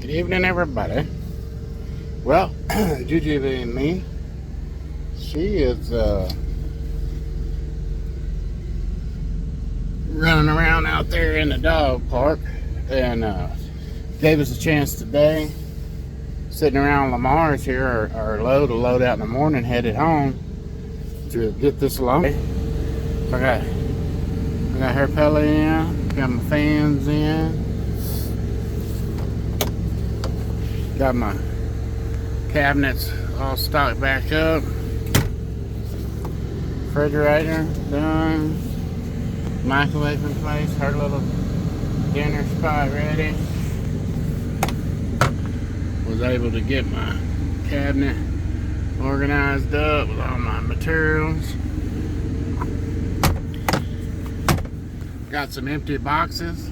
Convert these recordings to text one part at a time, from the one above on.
Good evening, everybody. Well, Juju and me, she is running around out there in the dog park and gave us a chance today. Sitting around Lamar's here, our load will load out in the morning, headed home to get this along. So I got her pellet in, got my fans in, got my cabinets all stocked back up, refrigerator done, microwave in place, her little dinner spot ready. Was able to get my cabinet organized up with all my materials. Got some empty boxes.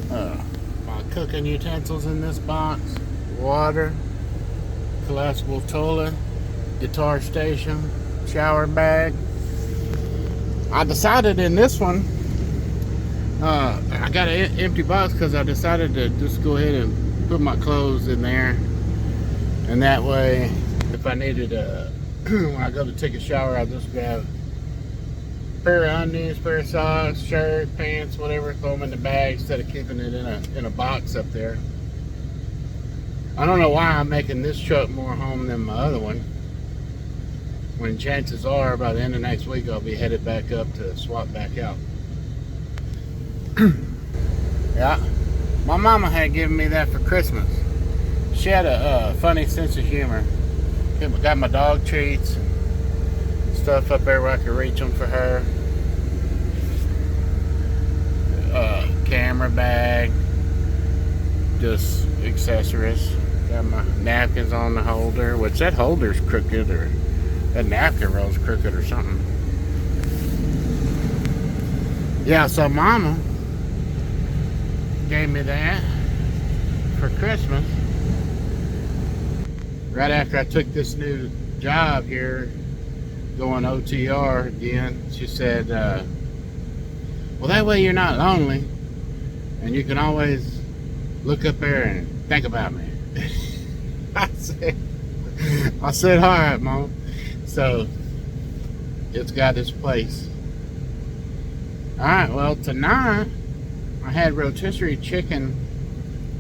My cooking utensils in this box, water, collapsible toilet, guitar station, shower bag. I decided in this one, I got an empty box because I decided to just go ahead and put my clothes in there, and that way if I needed when I go to take a shower, I'll just grab a pair of undies, pair of socks, shirt, pants, whatever, throw them in the bag instead of keeping it in a box up there. I don't know why I'm making this truck more home than my other one, when chances are by the end of next week I'll be headed back up to swap back out. Yeah, my mama had given me that for Christmas. She had a funny sense of humor. Got my dog treats and stuff up there where I could reach them for her. Camera bag, just accessories. Got my napkins on the holder, which that holder's crooked, or that napkin roll's crooked or something. Yeah, so mama gave me that for Christmas right after I took this new job here, going OTR again. She said, well, that way you're not lonely and you can always look up there and think about me. I said, all right, Mom. So it's got its place. All right, well, tonight I had rotisserie chicken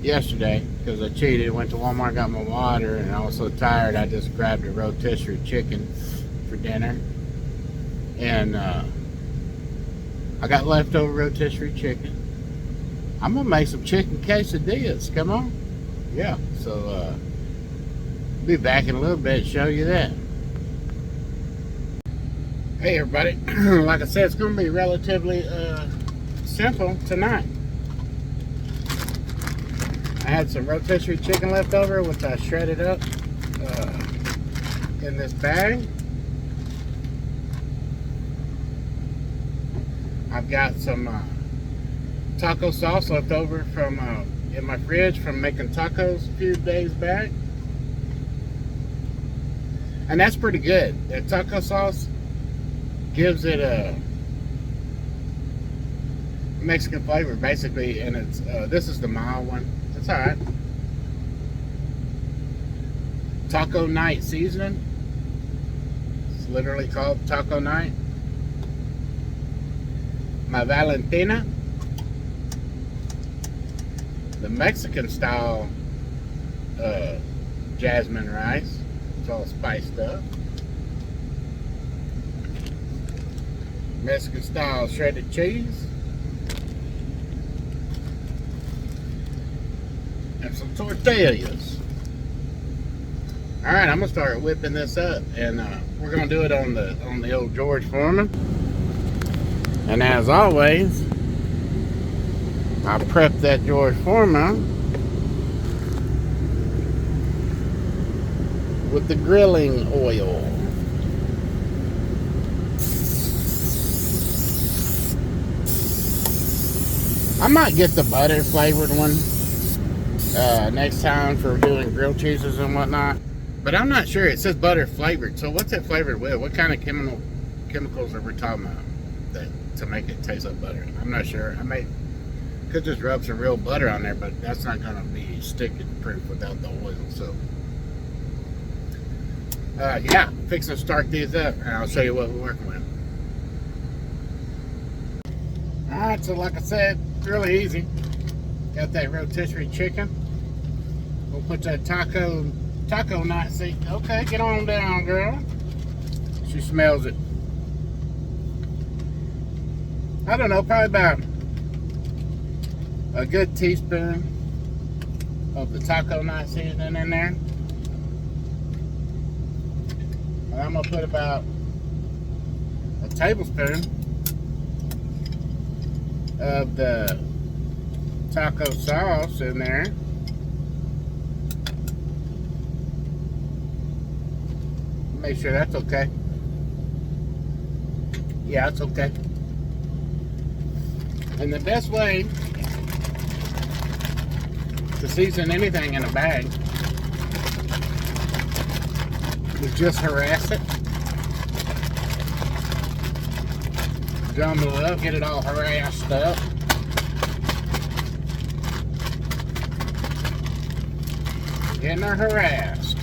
yesterday because I cheated. Went to Walmart, got my water, and I was so tired I just grabbed a rotisserie chicken for dinner. And I got leftover rotisserie chicken. I'm gonna make some chicken quesadillas. Come on. Yeah, so be back in a little bit to show you that. Hey everybody, like I said, it's gonna be relatively simple tonight. I had some rotisserie chicken left over, which I shredded up in this bag. I've got some taco sauce left over from in my fridge from making tacos a few days back, and that's pretty good. That taco sauce gives it a Mexican flavor basically, and it's this is the mild one. It's all right. Taco Night seasoning. It's literally called Taco Night. My Valentina, the Mexican style jasmine rice. It's all spiced up. Mexican style shredded cheese. And some tortillas. Alright, I'm gonna start whipping this up, and we're gonna do it on the old George Foreman. And as always, I prepped that George Foreman with the grilling oil. I might get the butter flavored one next time for doing grilled cheeses and whatnot, but I'm not sure. It says butter flavored, so what's it flavored with? What kind of chemicals are we talking about to make it taste like butter? I'm not sure. I Could just rub some real butter on there, but that's not going to be sticking proof without the oil. So, yeah, fixing to start these up, and I'll show you what we're working with. Alright, so like I said, really easy. Got that rotisserie chicken. We'll put that taco night. See, okay, get on down, girl. She smells it. I don't know, probably about a good teaspoon of the taco night seasoning in there. And I'm gonna put about a tablespoon of the taco sauce in there. Make sure that's okay. Yeah, it's okay. And the best way to season anything in a bag is just harass it. Jumble it up, get it all harassed up. Getting her harassed.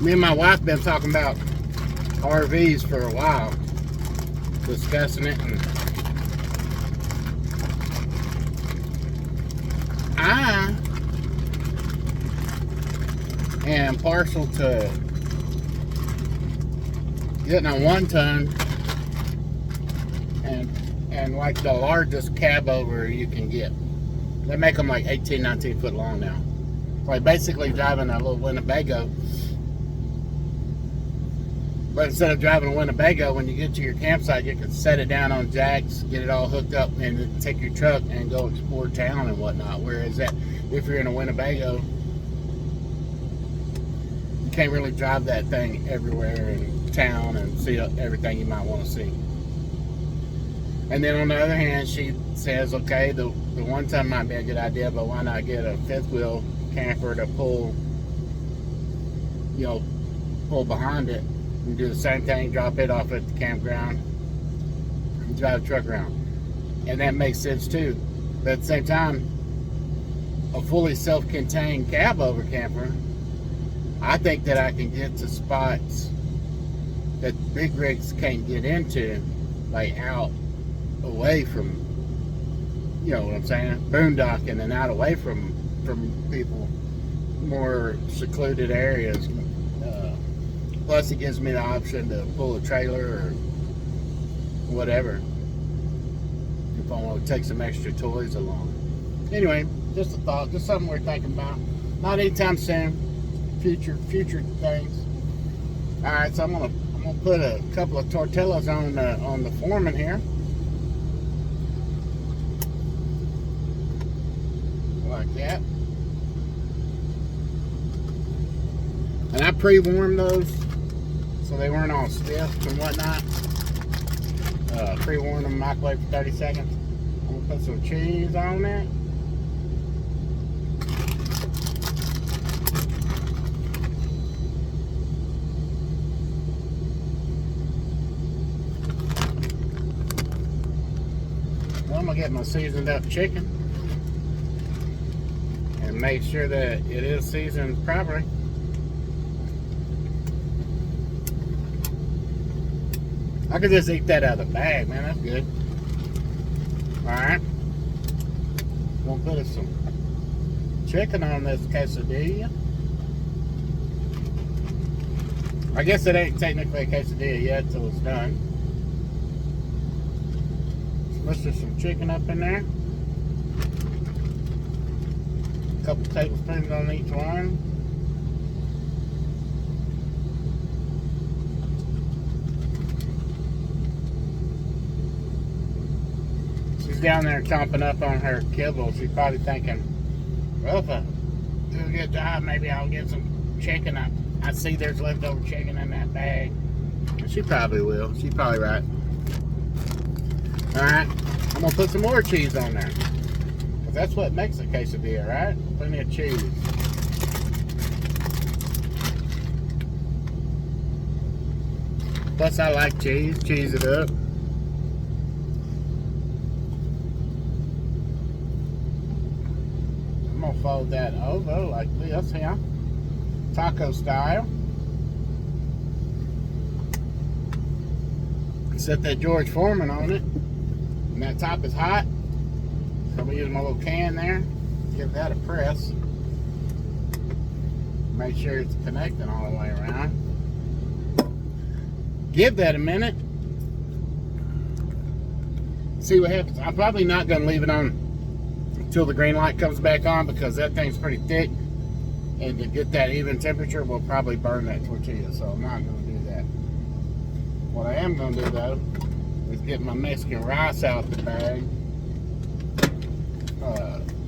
Me and my wife been talking about RVs for a while, discussing it, and I am partial to getting a 1-ton and like the largest cab over you can get. They make them like 18, 19 foot long now. It's like basically driving a little Winnebago. But instead of driving a Winnebago, when you get to your campsite, you can set it down on jacks, get it all hooked up, and then take your truck and go explore town and whatnot. Whereas that, if you're in a Winnebago, you can't really drive that thing everywhere in town and see everything you might want to see. And then on the other hand, she says, okay, the 1-ton might be a good idea, but why not get a 5th wheel camper to pull behind it and do the same thing, drop it off at the campground and drive the truck around. And that makes sense too. But at the same time, a fully self-contained cab over camper, I think that I can get to spots that big rigs can't get into, like out away from, you know what I'm saying, boondocking and out away from people, more secluded areas. Plus it gives me the option to pull a trailer or whatever if I want to take some extra toys along. Anyway, just a thought, just something we're thinking about. Not anytime soon, future things. Alright, so I'm gonna put a couple of tortillas on the foreman here. Like that. And I pre-warmed those so they weren't all stiff and whatnot. Pre-warmed them, microwave for 30 seconds. I'm gonna put some cheese on that. Well, I'm gonna get my seasoned up chicken and make sure that it is seasoned properly. I could just eat that out of the bag, man. That's good. Alright. We'll put some chicken on this quesadilla. I guess it ain't technically a quesadilla yet till it's done. Let's put some chicken up in there. A couple tablespoons on each one. Down there chomping up on her kibble. She's probably thinking, well, if I do a good job, maybe I'll get some chicken. I see there's leftover chicken in that bag. She probably will. She's probably right. Alright, I'm going to put some more cheese on there. Because that's what makes a quesadilla, right? Plenty of cheese. Plus, I like cheese. Cheese it up. I'm gonna fold that over like this here, taco style. Set that George Foreman on it, and that top is hot. So I'm gonna use my little can there. Give that a press. Make sure it's connecting all the way around. Give that a minute. See what happens. I'm probably not going to leave it on until the green light comes back on because that thing's pretty thick. And to get that even temperature, we'll probably burn that tortilla. So I'm not going to do that. What I am going to do though is get my Mexican rice out the bag.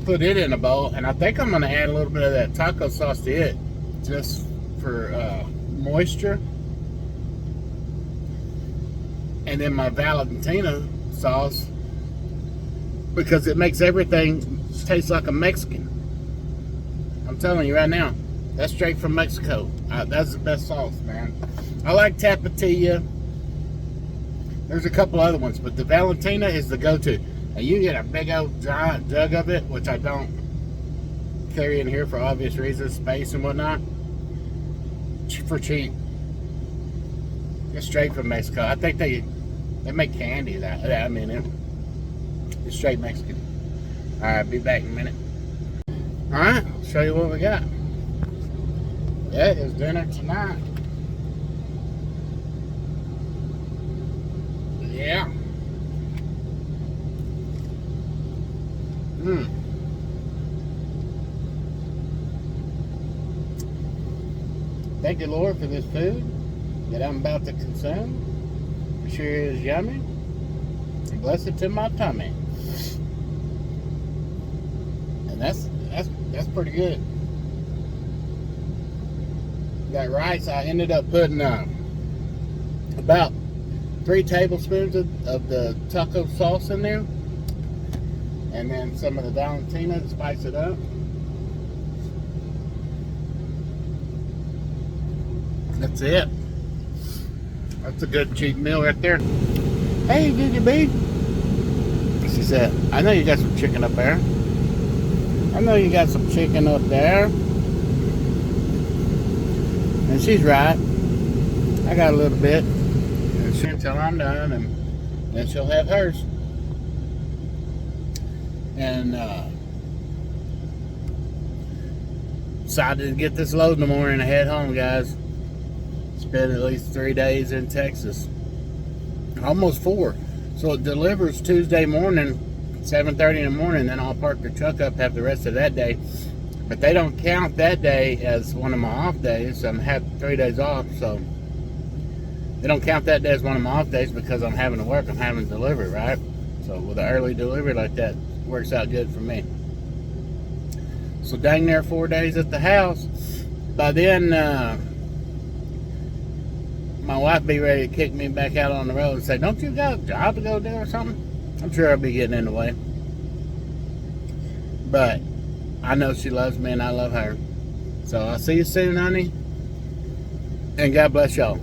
Put it in a bowl. And I think I'm going to add a little bit of that taco sauce to it. Just for moisture. And then my Valentina sauce, because it makes everything taste like a Mexican. I'm telling you right now, that's straight from Mexico. That's the best sauce, man. I like Tapatía. There's a couple other ones, but the Valentina is the go-to. And you get a big old giant jug of it, which I don't carry in here for obvious reasons, space and whatnot, for cheap. It's straight from Mexico. I think they make candy that. I mean, it's straight Mexican. All right, be back in a minute. All right, I'll show you what we got. That is dinner tonight. Yeah. Thank you, Lord, for this food that I'm about to consume. It sure is yummy. Bless it to my tummy. And that's pretty good. That rice, I ended up putting about 3 tablespoons of the taco sauce in there, and then some of the Valentina to spice it up. That's it. That's a good cheap meal right there. Hey, Gigi B. She said, I know you got some chicken up there. I know you got some chicken up there. And she's right. I got a little bit. And she until I'm done, and then she'll have hers. And decided to get this load in the morning and head home, guys. Spent at least 3 days in Texas. Almost 4. So it delivers Tuesday morning, 7:30 in the morning. Then I'll park the truck up, have the rest of that day. But they don't count that day as one of my off days. I'm having 3 days off, so they don't count that day as one of my off days because I'm having to work. I'm having to deliver, right? So with an early delivery like that, works out good for me. So dang near 4 days at the house. By then, my wife be ready to kick me back out on the road and say, don't you got a job to go do or something? I'm sure I'll be getting in the way. But I know she loves me and I love her. So I'll see you soon, honey. And God bless y'all.